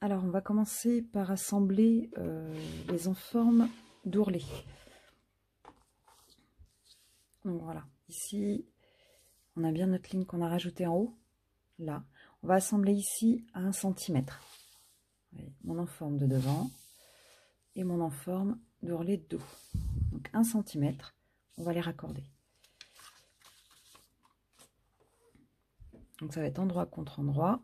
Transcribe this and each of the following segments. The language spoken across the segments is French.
Alors, on va commencer par assembler les enformes d'ourlet. Donc voilà, ici, on a bien notre ligne qu'on a rajoutée en haut. Là, on va assembler ici à 1 cm. Mon enforme de devant et mon enforme d'ourlet de dos. Donc 1 cm, on va les raccorder. Donc ça va être endroit contre endroit.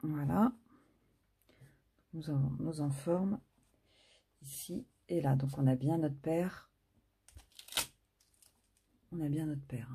Voilà, nous avons nos enformes ici et là. Donc on a bien notre paire. On a bien notre paire.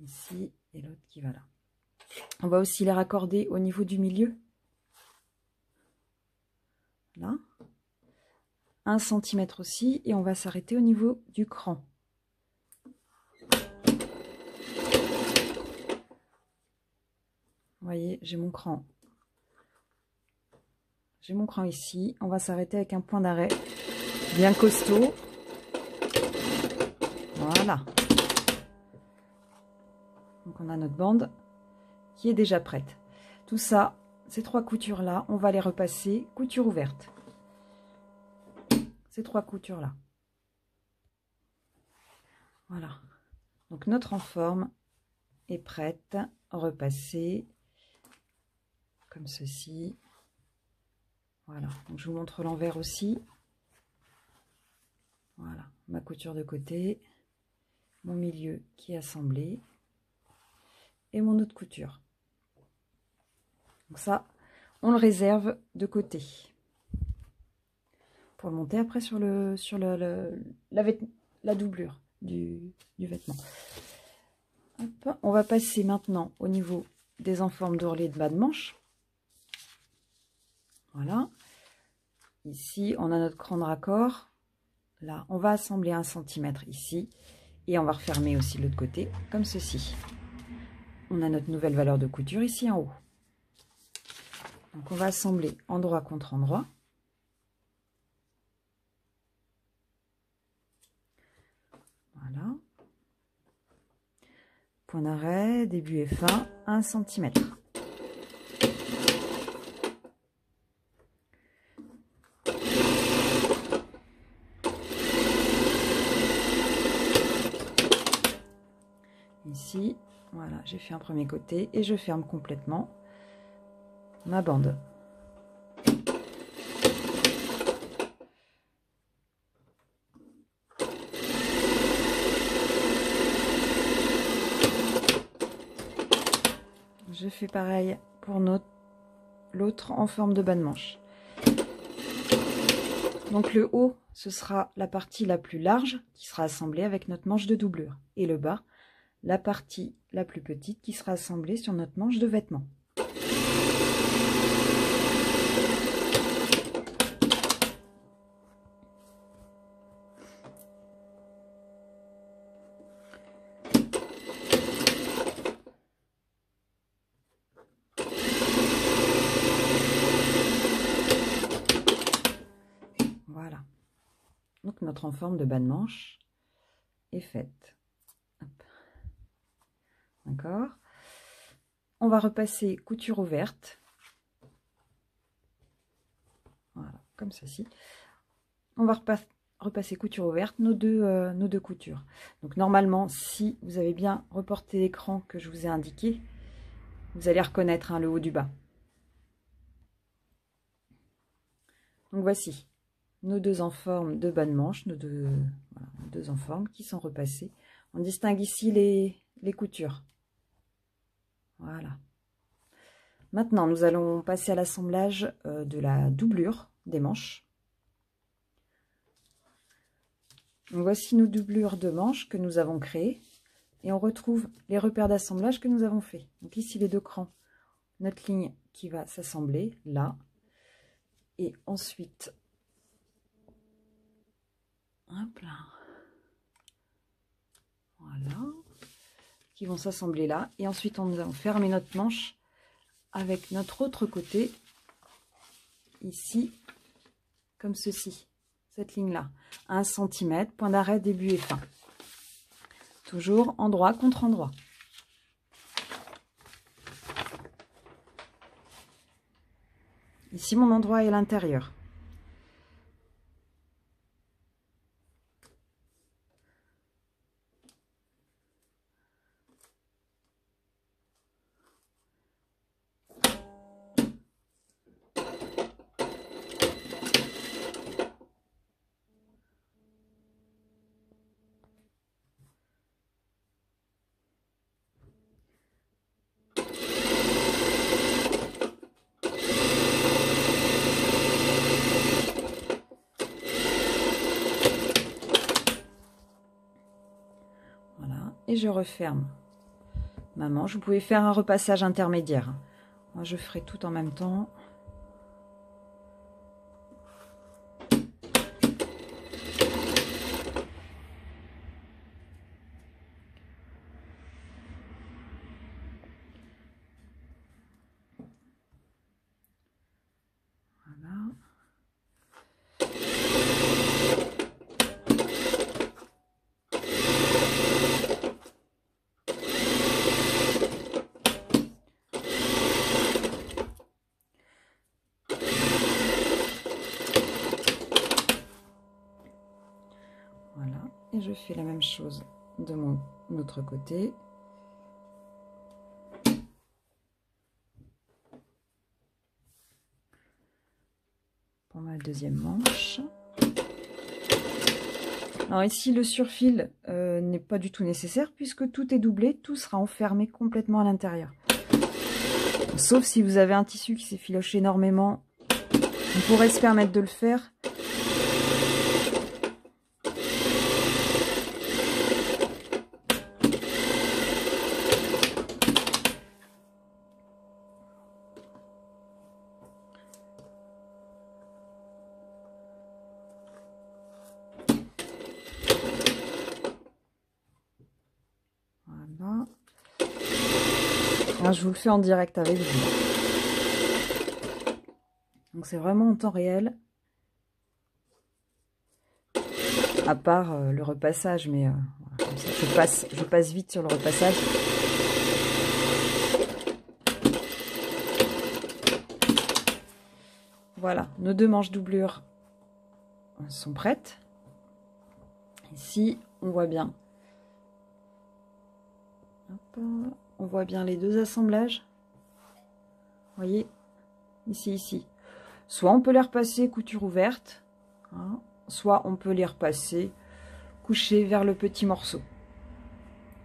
Ici et l'autre qui va là. On va aussi les raccorder au niveau du milieu. Là. 1 cm aussi. Et on va s'arrêter au niveau du cran. Vous voyez, j'ai mon cran. J'ai mon cran ici. On va s'arrêter avec un point d'arrêt bien costaud. Voilà. Donc on a notre bande qui est déjà prête. Tout ça, ces 3 coutures là, on va les repasser couture ouverte. Ces 3 coutures là. Voilà. Donc notre enforme est prête, repassée comme ceci. Voilà. Donc je vous montre l'envers aussi. Voilà, ma couture de côté, mon milieu qui est assemblé et mon autre couture. Donc ça, on le réserve de côté pour le monter après sur la doublure du vêtement. Hop, on va passer maintenant au niveau des enformes d'ourlet de bas de manche. Voilà. Ici, on a notre cran de raccord. Là, on va assembler 1 cm ici et on va refermer aussi l'autre côté comme ceci. On a notre nouvelle valeur de couture ici en haut. Donc on va assembler endroit contre endroit. Voilà. Point d'arrêt, début et fin, 1 cm. Ici, voilà, j'ai fait un premier côté et je ferme complètement ma bande. Je fais pareil pour l'autre en forme de bas de manche. Donc le haut, ce sera la partie la plus large qui sera assemblée avec notre manche de doublure. Et le bas, la partie la plus petite qui sera assemblée sur notre manche de vêtement. Voilà. Donc notre enforme de bas de manche est faite. D'accord. On va repasser couture ouverte. Voilà, comme ceci. On va repasser couture ouverte nos deux coutures. Donc normalement, si vous avez bien reporté l'écran que je vous ai indiqué, vous allez reconnaître le haut du bas. Donc voici nos deux enformes de bas de manche, nos deux enformes qui sont repassées. On distingue ici les coutures. Voilà. Maintenant, nous allons passer à l'assemblage de la doublure des manches. Donc, voici nos doublures de manches que nous avons créées. Et on retrouve les repères d'assemblage que nous avons fait. Donc ici, les 2 crans, notre ligne qui va s'assembler là. Et ensuite, Hop là. Voilà. Qui vont s'assembler là. Et ensuite, on va fermer notre manche avec notre autre côté. Ici, comme ceci. Cette ligne-là. 1 cm, point d'arrêt, début et fin. Toujours endroit contre endroit. Ici, mon endroit est à l'intérieur. Et je referme ma manche. Vous pouvez faire un repassage intermédiaire. Moi, je ferai tout en même temps. Voilà. Voilà, et je fais la même chose de mon autre côté. Pour ma deuxième manche. Alors ici, le surfil n'est pas du tout nécessaire puisque tout est doublé, tout sera enfermé complètement à l'intérieur. Sauf si vous avez un tissu qui s'effiloche énormément, on pourrait se permettre de le faire. Voilà. Alors, je vous le fais en direct avec vous. Donc c'est vraiment en temps réel. À part le repassage, mais voilà, comme ça, je passe vite sur le repassage. Voilà, nos deux manches doublure sont prêtes. Ici, on voit bien. Hop, on voit bien les deux assemblages. Vous voyez, ici. Soit on peut les repasser couture ouverte, hein, soit on peut les repasser couchés vers le petit morceau.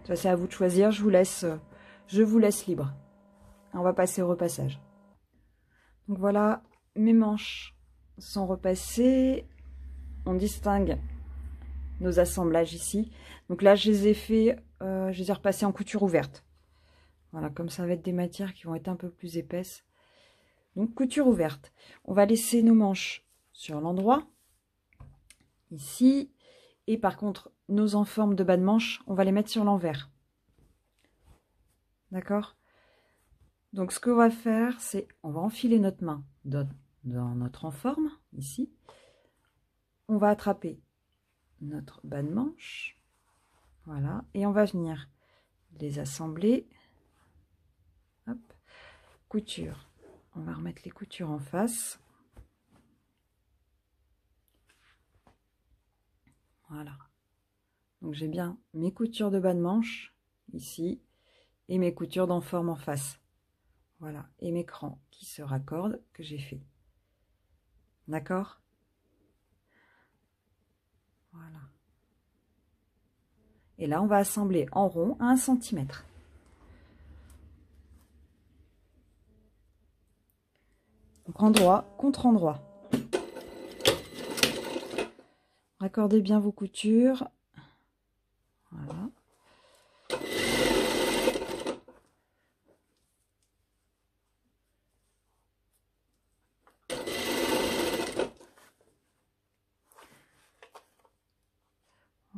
Ça, c'est à vous de choisir. Je vous laisse libre. On va passer au repassage. Donc voilà, mes manches sont repassées. On distingue nos assemblages ici. Donc là, je les ai fait, je les ai repassés en couture ouverte. Voilà, comme ça va être des matières qui vont être un peu plus épaisses. Donc couture ouverte. On va laisser nos manches sur l'endroit, ici. Et par contre, nos en forme de bas de manche, on va les mettre sur l'envers. D'accord? Donc ce qu'on va faire, c'est on va enfiler notre main dans notre en forme, ici. On va attraper notre bas de manche. Voilà. Et on va venir les assembler. Hop. Couture. On va remettre les coutures en face. Voilà. Donc j'ai bien mes coutures de bas de manche ici et mes coutures d'enforme en face. Voilà. Et mes crans qui se raccordent que j'ai fait. D'accord? Voilà. Et là, on va assembler en rond à 1 cm. Donc endroit contre endroit. Raccordez bien vos coutures. Voilà.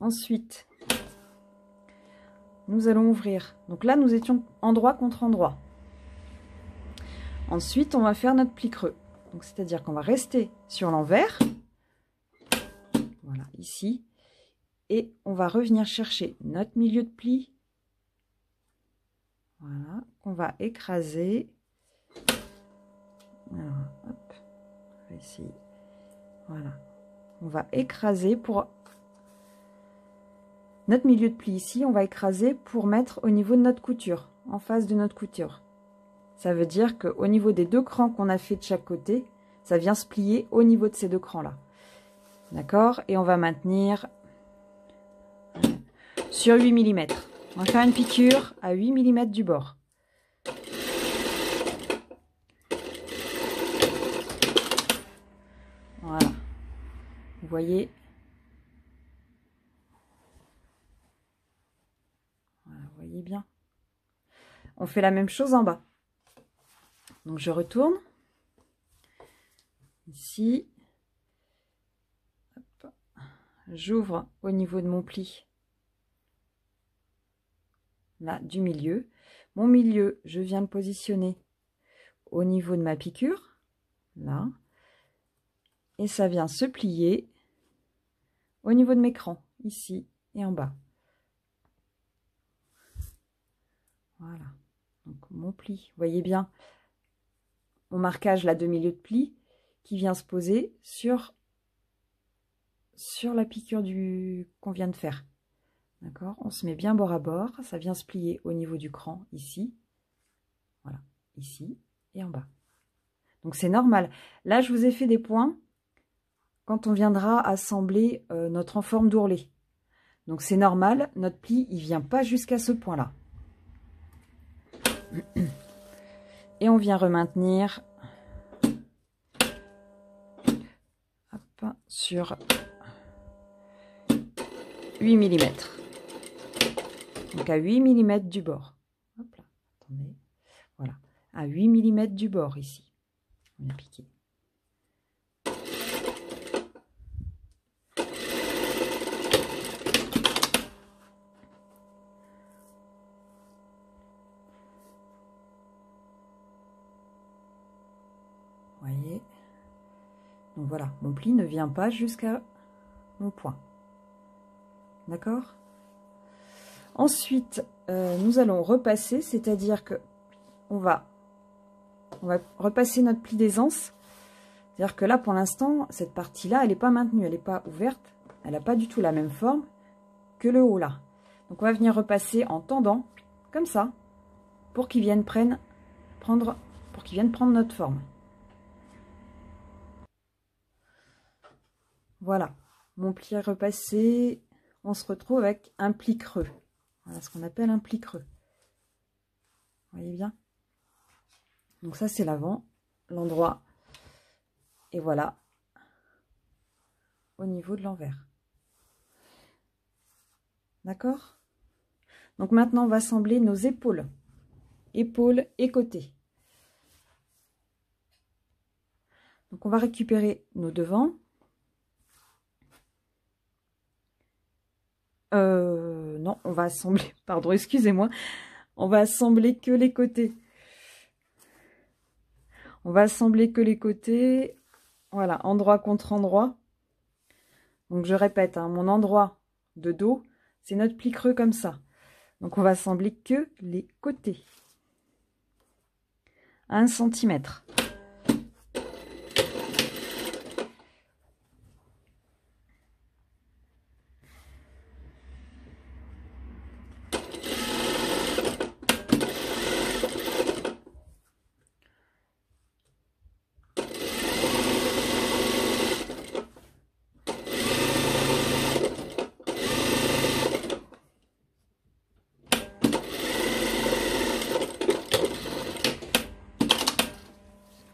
Ensuite, nous allons ouvrir. Donc là, nous étions endroit contre endroit. Ensuite, on va faire notre pli creux. Donc, c'est-à-dire qu'on va rester sur l'envers. Voilà, ici. Et on va revenir chercher notre milieu de pli. Voilà, qu'on va écraser. Alors, hop, on va essayer. Voilà, on va écraser pour notre milieu de pli ici. On va écraser pour mettre au niveau de notre couture, en face de notre couture. Ça veut dire qu'au niveau des 2 crans qu'on a fait de chaque côté, ça vient se plier au niveau de ces 2 crans là. D'accord? Et on va maintenir sur 8 mm. On va faire une piqûre à 8 mm du bord. Voilà. Vous voyez? Voilà, vous voyez bien. On fait la même chose en bas. Donc je retourne. Ici. J'ouvre au niveau de mon pli. Là, du milieu. Mon milieu, je viens le positionner au niveau de ma piqûre. Là. Et ça vient se plier au niveau de mes crans, ici et en bas. Voilà. Donc mon pli, vous voyez bien mon marquage là de milieu de pli qui vient se poser sur la piqûre qu'on vient de faire. D'accord? On se met bien bord à bord, ça vient se plier au niveau du cran, ici. Voilà, ici et en bas. Donc c'est normal. Là, je vous ai fait des points quand on viendra assembler notre en forme d'ourlet. Donc c'est normal, notre pli, il vient pas jusqu'à ce point-là. Et on vient remaintenir hop, sur 8 mm. Donc à 8 mm du bord. Hop là, attendez. Voilà, à 8 mm du bord ici. On vient piquer. Voyez, donc voilà, mon pli ne vient pas jusqu'à mon point. D'accord? Ensuite, nous allons repasser, c'est-à-dire que on va repasser notre pli d'aisance. C'est-à-dire que là, pour l'instant, cette partie-là, elle n'est pas maintenue, elle n'est pas ouverte, elle n'a pas du tout la même forme que le haut là. Donc on va venir repasser en tendant, comme ça, pour qu'ils viennent prendre notre forme. Voilà, mon pli est repassé, on se retrouve avec un pli creux. Voilà ce qu'on appelle un pli creux. Vous voyez bien? Donc ça c'est l'avant, l'endroit, et voilà, au niveau de l'envers. D'accord? Donc maintenant on va assembler nos épaules, épaules et côtés. Donc on va récupérer nos devants. Non, on va assembler, pardon, excusez-moi, on va assembler que les côtés. On va assembler que les côtés, voilà, endroit contre endroit. Donc je répète, hein, mon endroit de dos, c'est notre pli creux comme ça. Donc on va assembler que les côtés. 1 cm.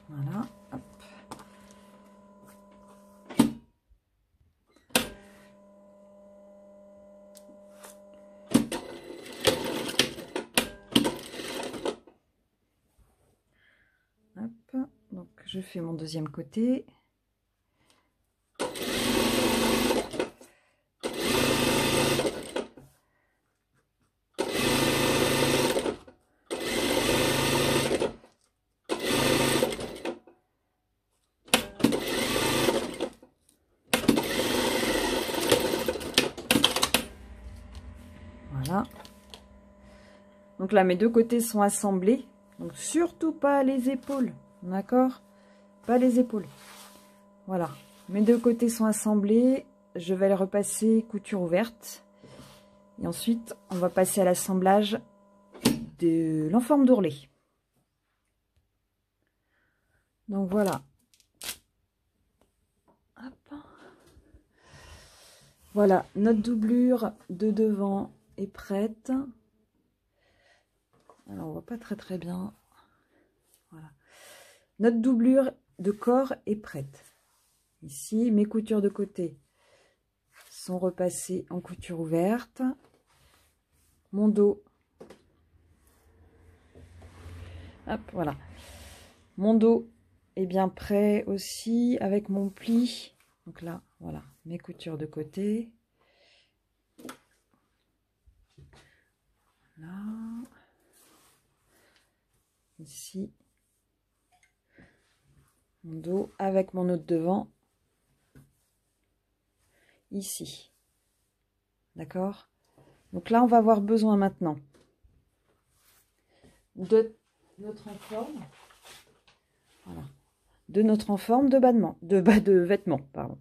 Voilà, hop. Hop, donc je fais mon deuxième côté. Donc là, mes deux côtés sont assemblés. Donc surtout pas les épaules, d'accord? Pas les épaules. Voilà, mes deux côtés sont assemblés. Je vais les repasser couture ouverte. Et ensuite, on va passer à l'assemblage de l'enforme d'ourlet. Donc voilà. Hop. Voilà, notre doublure de devant est prête. Alors, on voit pas très bien. Voilà. Notre doublure de corps est prête. Ici, mes coutures de côté sont repassées en couture ouverte. Mon dos. Hop, voilà. Mon dos est bien prêt aussi avec mon pli. Donc là, voilà, mes coutures de côté. Là. Ici. Mon dos avec mon autre devant. Ici. D'accord? Donc là, on va avoir besoin maintenant de notre enforme. Voilà. De notre enforme de vêtements, pardon.